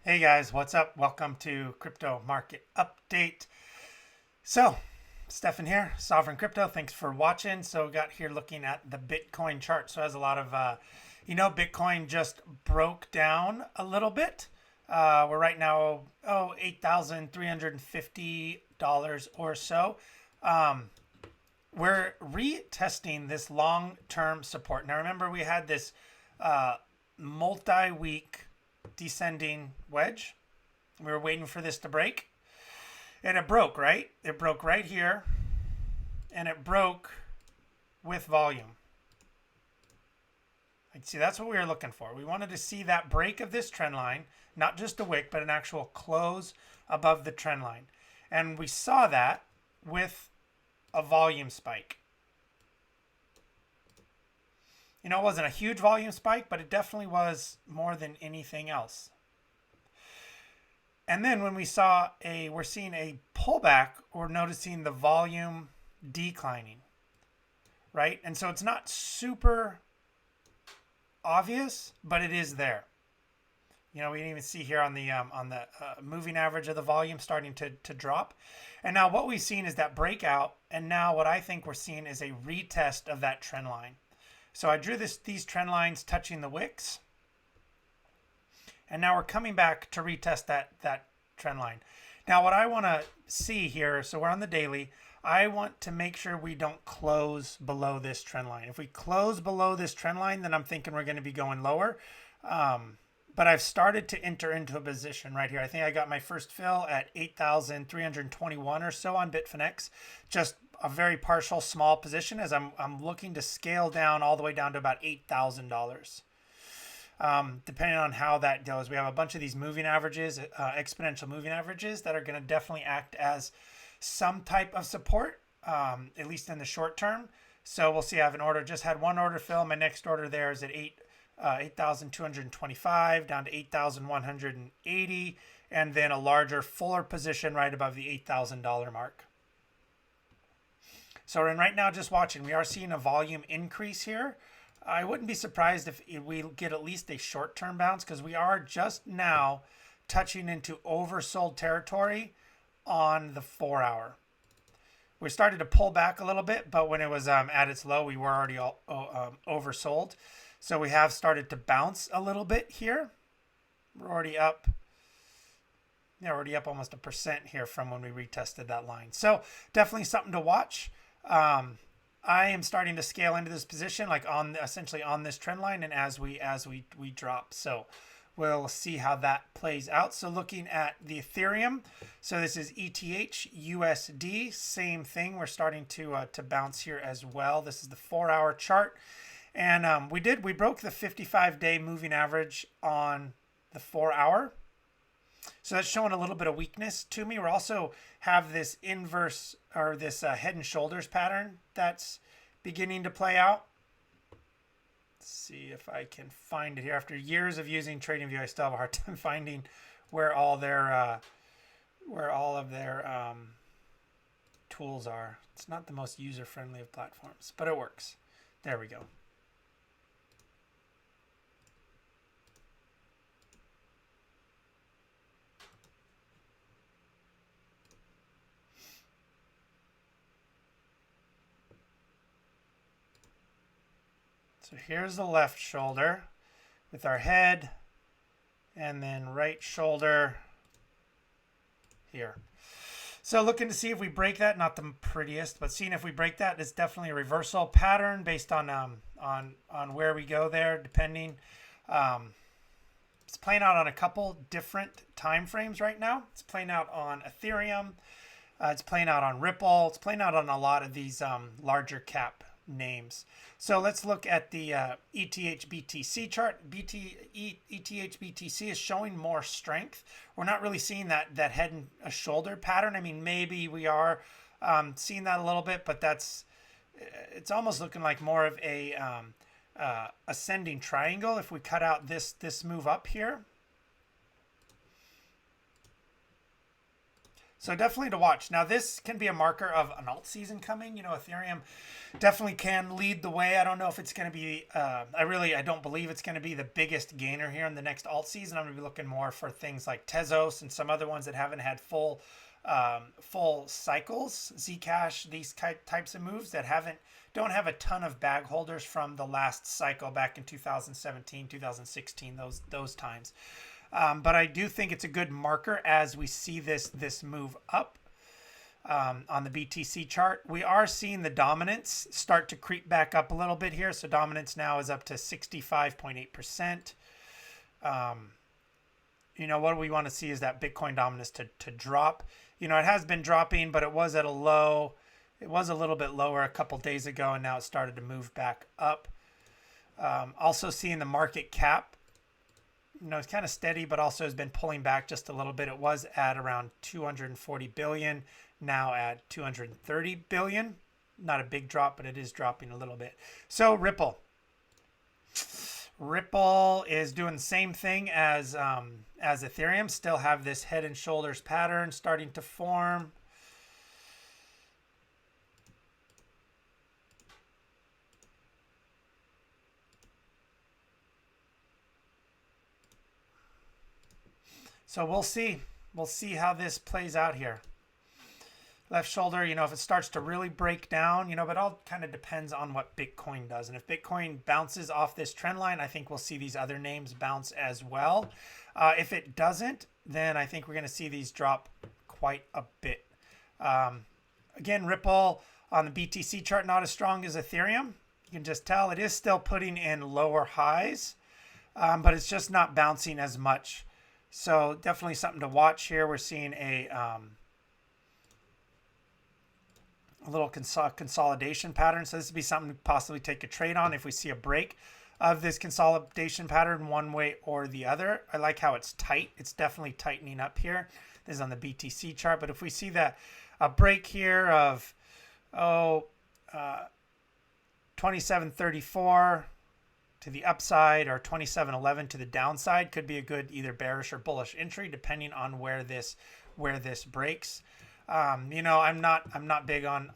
Hey guys, what's up? Welcome to Crypto Market Update. So, Stefan here, Sovereign Crypto. Thanks for watching. So, we got here looking at the Bitcoin chart. So, it has a lot of, Bitcoin just broke down a little bit. We're right now, $8,350 or so. We're retesting this long-term support. Now, remember we had this multi-week descending wedge. We were waiting for this to break. And it broke, right? It broke right here. And it broke with volume. See, that's what we were looking for. We wanted to see that break of this trend line, not just a wick, but an actual close above the trend line. And we saw that with a volume spike. You know, it wasn't a huge volume spike, but it definitely was more than anything else. And then when we're seeing a pullback, we're noticing the volume declining, right? And so it's not super obvious, but it is there. You know, we can even see here on the moving average of the volume starting to drop. And now what we've seen is that breakout. And now what I think we're seeing is a retest of that trend line. So I drew these trend lines touching the wicks. And now we're coming back to retest that trend line. Now what I want to see here, so we're on the daily, I want to make sure we don't close below this trend line. If we close below this trend line, then I'm thinking we're going to be going lower. But I've started to enter into a position right here. I think I got my first fill at 8,321 or so on Bitfinex. Just a very partial small position as I'm looking to scale down all the way down to about $8,000. Depending on how that goes, we have a bunch of these moving averages, exponential moving averages that are going to definitely act as some type of support, at least in the short term. So we'll see. I have an order, just had one order fill. My next order there is at 8,225 down to 8,180, and then a larger, fuller position right above the $8,000 mark. So right now, just watching, we are seeing a volume increase here. I wouldn't be surprised if we get at least a short-term bounce because we are just now touching into oversold territory on the 4-hour. We started to pull back a little bit, but when it was at its low, we were already oversold. So we have started to bounce a little bit here. We're already up. Yeah, already up almost 1% here from when we retested that line. So definitely something to watch. I am starting to scale into this position, like essentially on this trend line, and as we drop. So we'll see how that plays out. So looking at the Ethereum, so this is ETH USD, same thing. We're starting to bounce here as well. This is the 4-hour chart, and we broke the 55-day moving average on the 4-hour. So that's showing a little bit of weakness to me. We also have this inverse or this head and shoulders pattern that's beginning to play out. Let's see if I can find it here. After years of using TradingView, I still have a hard time finding where all of their tools are. It's not the most user-friendly of platforms, but it works. There we go. So here's the left shoulder with our head, and then right shoulder here. So looking to see if we break that, not the prettiest, but seeing if we break that, it's definitely a reversal pattern based on where we go there, depending. It's playing out on a couple different time frames right now. It's playing out on Ethereum. It's playing out on Ripple. It's playing out on a lot of these larger cap names. So let's look at the ETH BTC chart. ETH BTC is showing more strength. We're not really seeing that head and a shoulder pattern. I mean, maybe we are seeing that a little bit, but it's almost looking like more of a ascending triangle if we cut out this move up here. So definitely to watch. Now this can be a marker of an alt season coming. You know, Ethereum definitely can lead the way. I don't know if it's going to be. I don't believe it's going to be the biggest gainer here in the next alt season. I'm going to be looking more for things like Tezos and some other ones that haven't had full cycles. Zcash, these types of moves that don't have a ton of bag holders from the last cycle back in 2017, 2016. Those times. But I do think it's a good marker as we see this move up on the BTC chart. We are seeing the dominance start to creep back up a little bit here. So dominance now is up to 65.8%. You know, what we want to see is that Bitcoin dominance to drop. You know, it has been dropping, but it was at a low. It was a little bit lower a couple days ago, and now it started to move back up. Also seeing the market cap. You know, it's kind of steady, but also has been pulling back just a little bit. It was at around 240 billion, now at 230 billion. Not a big drop, but it is dropping a little bit. So Ripple is doing the same thing as Ethereum. Still have this head and shoulders pattern starting to form. So we'll see. We'll see how this plays out here. Left shoulder, you know, if it starts to really break down, you know, but it all kind of depends on what Bitcoin does. And if Bitcoin bounces off this trend line, I think we'll see these other names bounce as well. If it doesn't, then I think we're going to see these drop quite a bit. Again, Ripple on the BTC chart, not as strong as Ethereum. You can just tell it is still putting in lower highs, but it's just not bouncing as much. So definitely something to watch here. We're seeing a little consolidation pattern. So this would be something to possibly take a trade on if we see a break of this consolidation pattern one way or the other. I like how it's tight. It's definitely tightening up here. This is on the BTC chart. But if we see that a break here of 27.34 to the upside or 27.11 to the downside, could be a good either bearish or bullish entry depending on where this breaks. You know, I'm not big on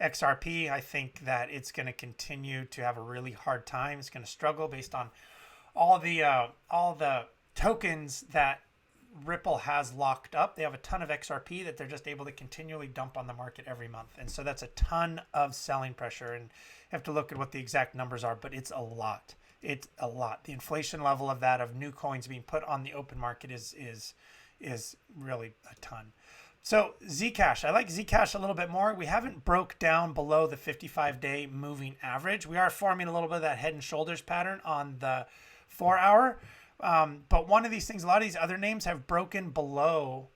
XRP. I think that it's going to continue to have a really hard time. It's going to struggle based on all the tokens that Ripple has locked up. They have a ton of XRP that they're just able to continually dump on the market every month. And so that's a ton of selling pressure. And you have to look at what the exact numbers are, but it's a lot. It's a lot. The inflation level of that, of new coins being put on the open market is really a ton. So Zcash, I like Zcash a little bit more. We haven't broke down below the 55-day moving average. We are forming a little bit of that head and shoulders pattern on the 4-hour. But one of these things, a lot of these other names have broken below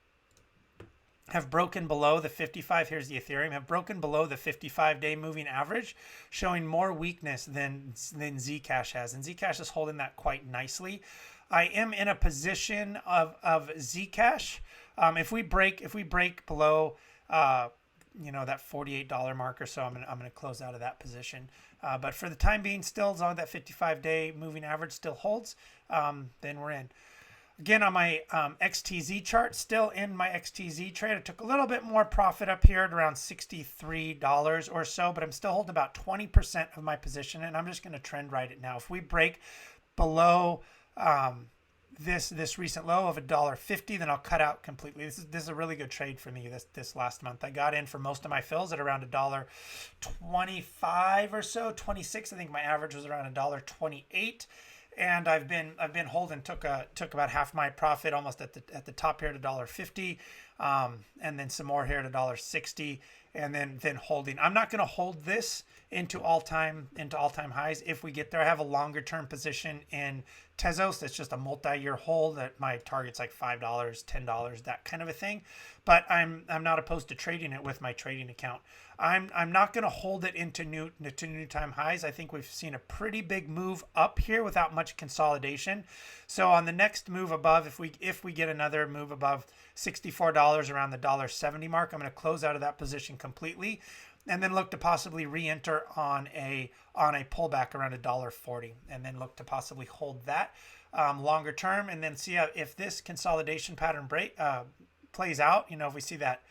the 55. Here's the Ethereum, have broken below the 55-day moving average, showing more weakness than Zcash has. And Zcash is holding that quite nicely. I am in a position of Zcash. If we break below, you know, that $48 mark or so, I'm gonna close out of that position. But for the time being, still as long as that 55-day moving average still holds, then we're in. Again, on my XTZ chart, still in my XTZ trade. I took a little bit more profit up here at around $63 or so, but I'm still holding about 20% of my position, and I'm just going to trend right it now. If we break below this recent low of $1.50, then I'll cut out completely. This is a really good trade for me this last month. I got in for most of my fills at around $1.25 or so, 26. I think my average was around $1.28. And I've been holding, took about half my profit almost at the top here at $1.50, and then some more here at $1.60, and then holding. I'm not going to hold this into all-time highs. If we get there, I have a longer term position in Tezos. That's just a multi-year hold. That my target's like $5, $10, that kind of a thing. But I'm not opposed to trading it with my trading account. I'm not going to hold it into new time highs. I think we've seen a pretty big move up here without much consolidation. So on the next move above, if we get another move above $64 around the $1.70 mark, I'm going to close out of that position completely, and then look to possibly re-enter on a pullback around $1.40, and then look to possibly hold that longer term, and then see if this consolidation pattern plays out, you know, if we see that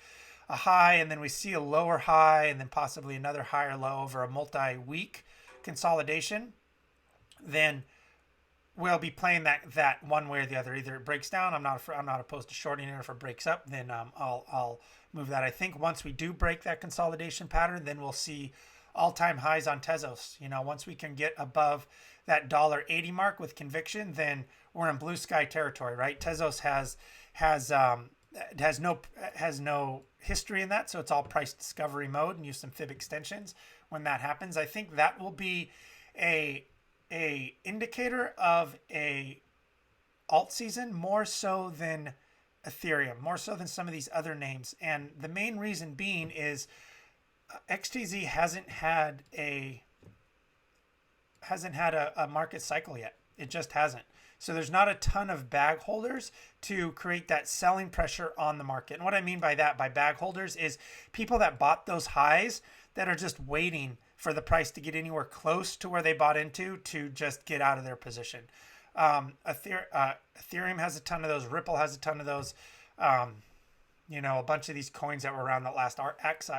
a high and then we see a lower high and then possibly another higher low over a multi-week consolidation, then we'll be playing that one way or the other. Either it breaks down. I'm not opposed to shorting it. If it breaks up, then I'll move that. I think once we do break that consolidation pattern, then we'll see all-time highs on Tezos. You know, once we can get above that $1.80 mark with conviction, then we're in blue sky territory, right? Tezos has no history in that, so it's all price discovery mode and use some fib extensions when that happens. I think that will be a indicator of a alt season more so than Ethereum, more so than some of these other names. And the main reason being is XTZ hasn't had a market cycle yet. It just hasn't. So there's not a ton of bag holders to create that selling pressure on the market. And what I mean by that, by bag holders, is people that bought those highs that are just waiting for the price to get anywhere close to where they bought into to just get out of their position. Ethereum has a ton of those. Ripple has a ton of those. You know, a bunch of these coins that were around that last RX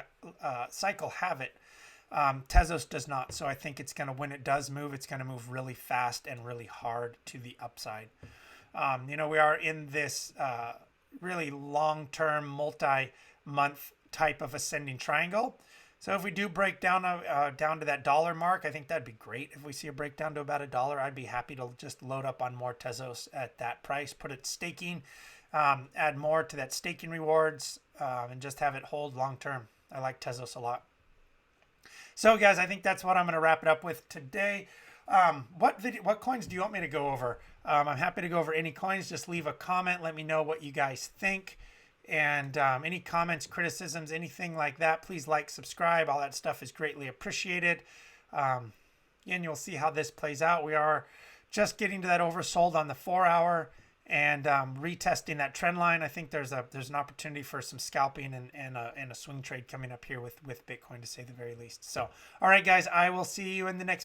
cycle have it. Tezos does not. So I think it's going to, when it does move, it's going to move really fast and really hard to the upside. You know, we are in this really long-term, multi-month type of ascending triangle. So if we do break down down to that $1 mark, I think that'd be great. If we see a breakdown to about $1, I'd be happy to just load up on more Tezos at that price, put it staking, add more to that staking rewards, and just have it hold long-term. I like Tezos a lot. So guys, I think that's what I'm going to wrap it up with today. What coins do you want me to go over? I'm happy to go over any coins. Just leave a comment. Let me know what you guys think. And any comments, criticisms, anything like that, please like, subscribe. All that stuff is greatly appreciated. And you'll see how this plays out. We are just getting to that oversold on the 4-hour and retesting that trend line. I think there's an opportunity for some scalping and a swing trade coming up here with Bitcoin, to say the very least. So, all right, guys, I will see you in the next